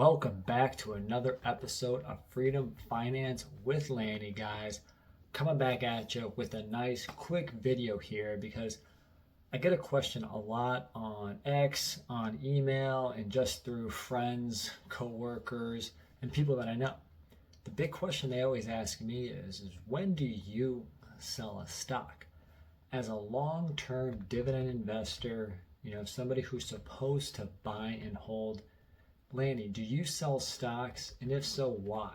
Welcome back to another episode of Freedom Finance with Lanny, guys. Coming back at you with a nice quick video here because I get a question a lot on X, on email, and just through friends, coworkers, and people that I know. The big question they always ask me is when do you sell a stock? As a long-term dividend investor, somebody who's supposed to buy and hold, Lanny, do you sell stocks? And if so, why?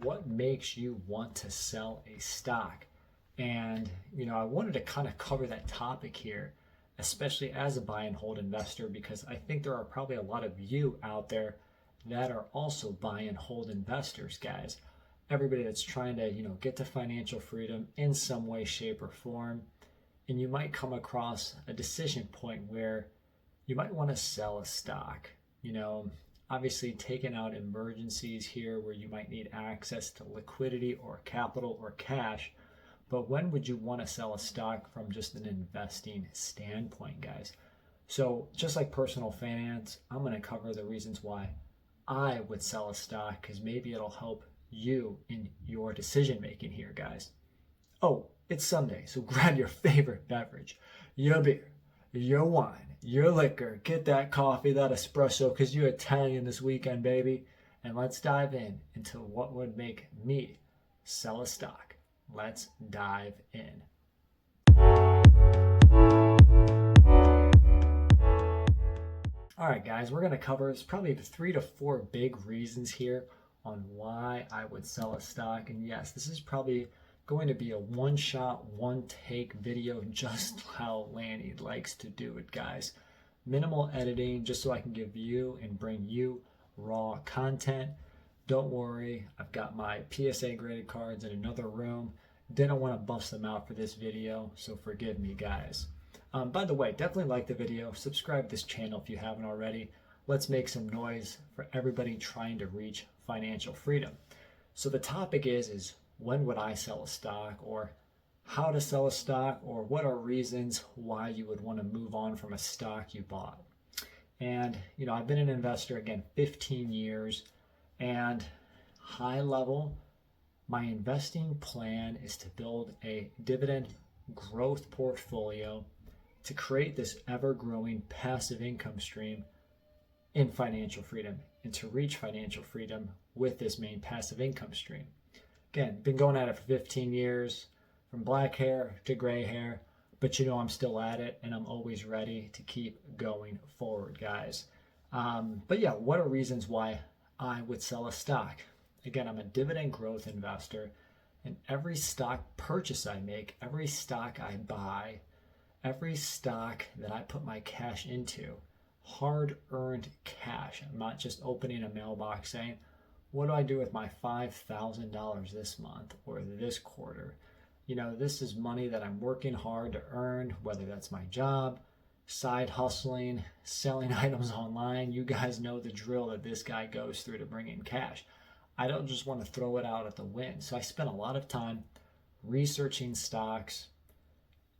What makes you want to sell a stock? And, I wanted to kind of cover that topic here, especially as a buy and hold investor, because I think there are probably a lot of you out there that are also buy and hold investors, guys. Everybody that's trying to, get to financial freedom in some way, shape, or form. And you might come across a decision point where you might want to sell a stock, obviously taking out emergencies here where you might need access to liquidity or capital or cash. But when would you want to sell a stock from just an investing standpoint, guys? So just like personal finance, I'm going to cover the reasons why I would sell a stock, because maybe it'll help you in your decision making here, guys. Oh, it's Sunday, so grab your favorite beverage, your beer, your wine, your liquor, get that coffee, that espresso, because you're Italian this weekend, baby. And let's dive into what would make me sell a stock. Let's dive in. All right, guys, we're going to cover probably 3 to 4 big reasons here on why I would sell a stock. And yes, this is probably going to be a one-shot, one-take video, just how Lanny likes to do it, guys. Minimal editing, just so I can give you and bring you raw content. Don't worry, I've got my PSA graded cards in another room. Didn't want to bust them out for this video, so forgive me, guys. By the way, definitely like the video. Subscribe to this channel if you haven't already. Let's make some noise for everybody trying to reach financial freedom. So the topic is when would I sell a stock, or how to sell a stock, or what are reasons why you would want to move on from a stock you bought. And, I've been an investor, again, 15 years, and high level, my investing plan is to build a dividend growth portfolio to create this ever-growing passive income stream in financial freedom, and to reach financial freedom with this main passive income stream. Again, been going at it for 15 years, from black hair to gray hair, but I'm still at it, and I'm always ready to keep going forward, guys. But yeah, what are reasons why I would sell a stock? Again, I'm a dividend growth investor, and every stock purchase I make, every stock I buy, every stock that I put my cash into, hard-earned cash. I'm not just opening a mailbox saying, what do I do with my $5,000 this month or this quarter? This is money that I'm working hard to earn, whether that's my job, side hustling, selling items online. You guys know the drill that this guy goes through to bring in cash. I don't just want to throw it out at the wind. So I spend a lot of time researching stocks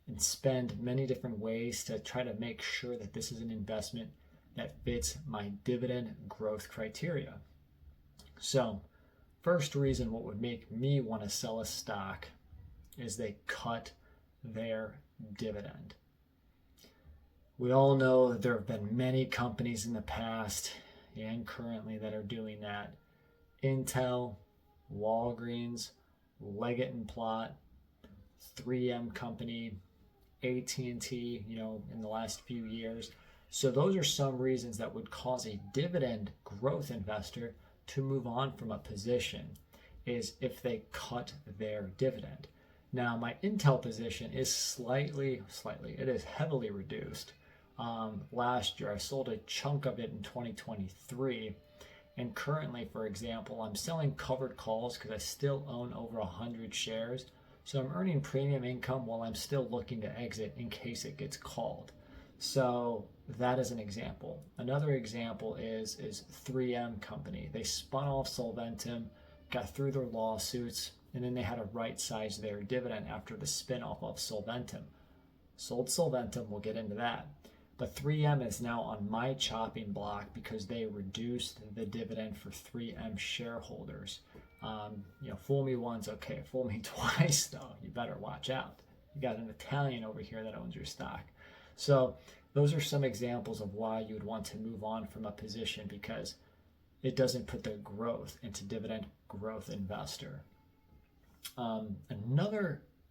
and spend many different ways to try to make sure that this is an investment that fits my dividend growth criteria. So, first reason what would make me want to sell a stock is they cut their dividend. We all know that there have been many companies in the past and currently that are doing that. Intel, Walgreens, Leggett & Platt, 3M Company, AT&T, in the last few years. So those are some reasons that would cause a dividend growth investor to move on from a position, is if they cut their dividend. Now, my Intel position is slightly, it is heavily reduced. Last year, I sold a chunk of it in 2023. And currently, for example, I'm selling covered calls because I still own over 100 shares. So I'm earning premium income while I'm still looking to exit in case it gets called. So that is an example. Another example is 3M Company. They spun off Solventum, got through their lawsuits, and then they had to right-size their dividend after the spin-off of Solventum. Sold Solventum, we'll get into that. But 3M is now on my chopping block because they reduced the dividend for 3M shareholders. Fool me once, okay. Fool me twice, though. You better watch out. You got an Italian over here that owns your stock. So those are some examples of why you would want to move on from a position, because it doesn't put the growth into dividend growth investor.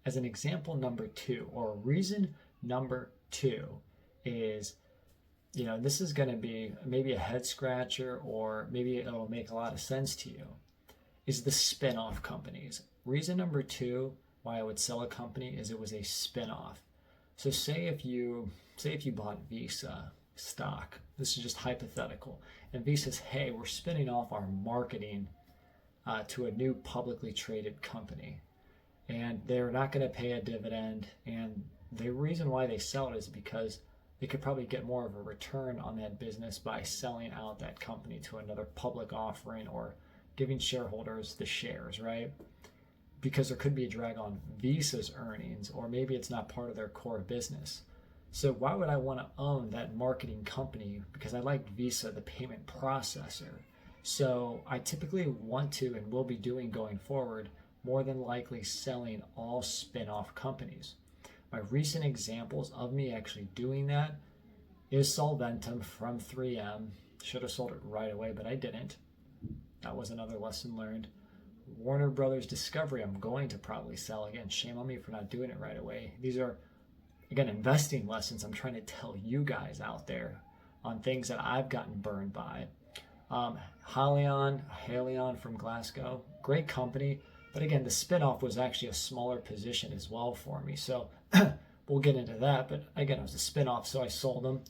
As an example number 2, or reason number 2 is, this is going to be maybe a head scratcher, or maybe it'll make a lot of sense to you, is the spin-off companies. Reason number 2 why I would sell a company is it was a spin-off. So say if you bought Visa stock, this is just hypothetical, and Visa says, hey, we're spinning off our marketing to a new publicly traded company, and they're not going to pay a dividend, and the reason why they sell it is because they could probably get more of a return on that business by selling out that company to another public offering or giving shareholders the shares, right? Because there could be a drag on Visa's earnings, or maybe it's not part of their core business. So why would I want to own that marketing company? Because I like Visa, the payment processor. So I typically want to, and will be doing going forward, more than likely selling all spin-off companies. My recent examples of me actually doing that is Solventum from 3M. Should have sold it right away, but I didn't. That was another lesson learned. Warner Brothers Discovery, I'm going to probably sell again. Shame on me for not doing it right away. These are, again, investing lessons I'm trying to tell you guys out there on things that I've gotten burned by. Haleon from Glasgow, great company. But again, the spinoff was actually a smaller position as well for me. So we'll get into that. But again, it was a spinoff, so I sold them.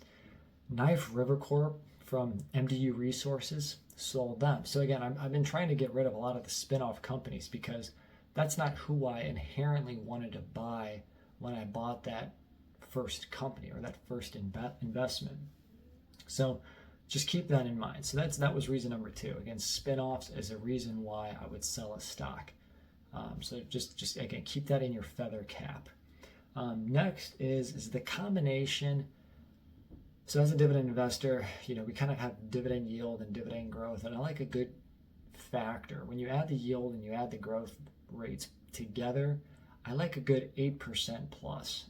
Knife River Corp from MDU Resources, sold them. So again, I've been trying to get rid of a lot of the spinoff companies because that's not who I inherently wanted to buy when I bought that first company or that first investment. So just keep that in mind. So that was reason number 2. Again, spinoffs is a reason why I would sell a stock. So just again, keep that in your feather cap. Next is the combination. So as a dividend investor, we kind of have dividend yield and dividend growth, and I like a good factor. When you add the yield and you add the growth rates together, I like a good 8% plus,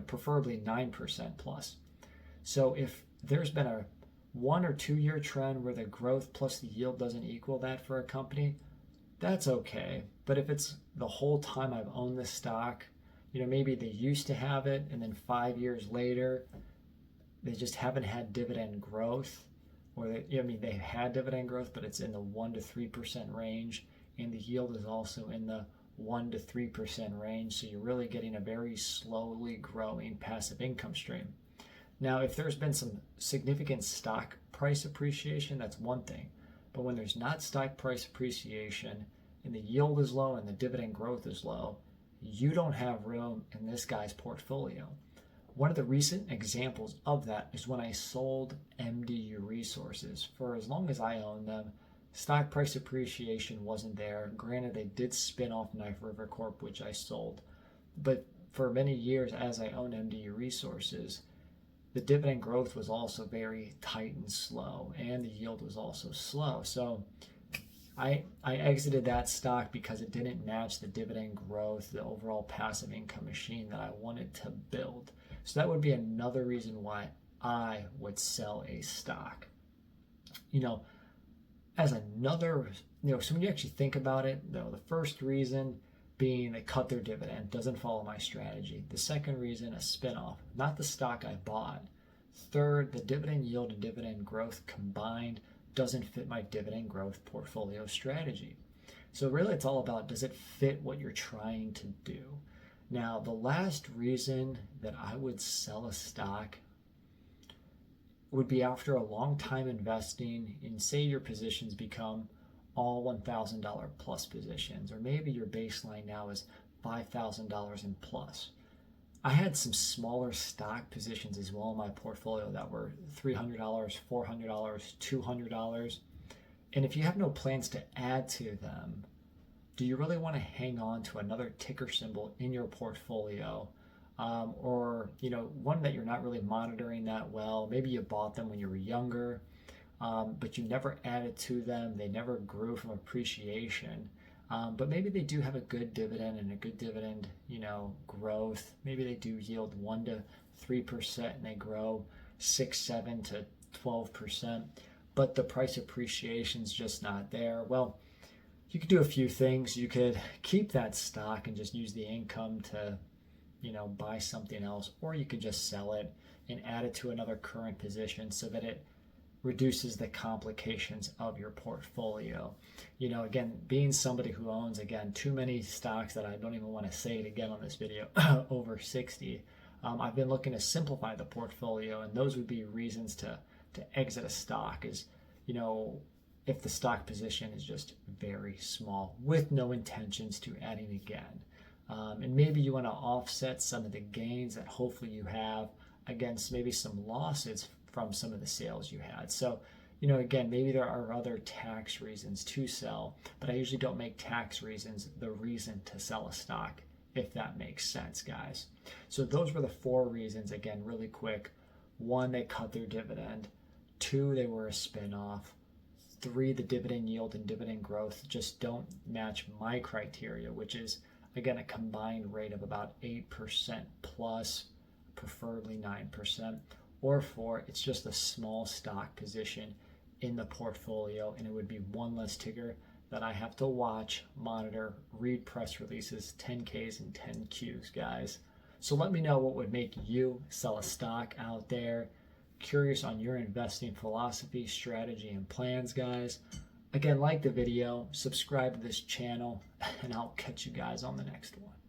preferably 9% plus. So if there's been a 1 or 2 year trend where the growth plus the yield doesn't equal that for a company, that's okay. But if it's the whole time I've owned the stock, maybe they used to have it and then 5 years later, they just haven't had dividend growth, or they had dividend growth, but it's in the 1 to 3% range, and the yield is also in the 1 to 3% range. So you're really getting a very slowly growing passive income stream. Now, if there's been some significant stock price appreciation, that's one thing. But when there's not stock price appreciation and the yield is low and the dividend growth is low, you don't have room in this guy's portfolio. One of the recent examples of that is when I sold MDU Resources. For as long as I owned them, stock price appreciation wasn't there. Granted, they did spin off Knife River Corp, which I sold. But for many years, as I owned MDU Resources, the dividend growth was also very tight and slow, and the yield was also slow. So I exited that stock because it didn't match the dividend growth, the overall passive income machine that I wanted to build. So that would be another reason why I would sell a stock. As another, so when you actually think about it, the first reason being they cut their dividend, doesn't follow my strategy. The second reason, a spinoff, not the stock I bought. Third, the dividend yield and dividend growth combined doesn't fit my dividend growth portfolio strategy. So really it's all about, does it fit what you're trying to do? Now, the last reason that I would sell a stock would be after a long time investing in, say, your positions become all $1,000 plus positions, or maybe your baseline now is $5,000 and plus. I had some smaller stock positions as well in my portfolio that were $300, $400, $200. And if you have no plans to add to them, do you really want to hang on to another ticker symbol in your portfolio or one that you're not really monitoring that well. Maybe you bought them when you were younger, but you never added to them. They never grew from appreciation. But maybe they do have a good dividend and a good dividend, growth. Maybe they do yield 1 to 3% and they grow 6, 7 to 12%, but the price appreciation is just not there. Well, you could do a few things. You could keep that stock and just use the income to, buy something else, or you could just sell it and add it to another current position so that it reduces the complications of your portfolio. Again, being somebody who owns, too many stocks that I don't even want to say it again on this video, over 60, I've been looking to simplify the portfolio, and those would be reasons to exit a stock is, if the stock position is just very small with no intentions to adding again. And maybe you want to offset some of the gains that hopefully you have against maybe some losses from some of the sales you had. So, again, maybe there are other tax reasons to sell, but I usually don't make tax reasons the reason to sell a stock, if that makes sense, guys. So those were the 4 reasons, again, really quick. 1, they cut their dividend. 2, they were a spinoff. 3, the dividend yield and dividend growth just don't match my criteria, which is, again, a combined rate of about 8% plus, preferably 9%. Or 4, it's just a small stock position in the portfolio, and it would be one less ticker that I have to watch, monitor, read press releases, 10Ks and 10Qs, guys. So let me know what would make you sell a stock out there. Curious on your investing philosophy, strategy, and plans, guys. Again, like the video, subscribe to this channel, and I'll catch you guys on the next one.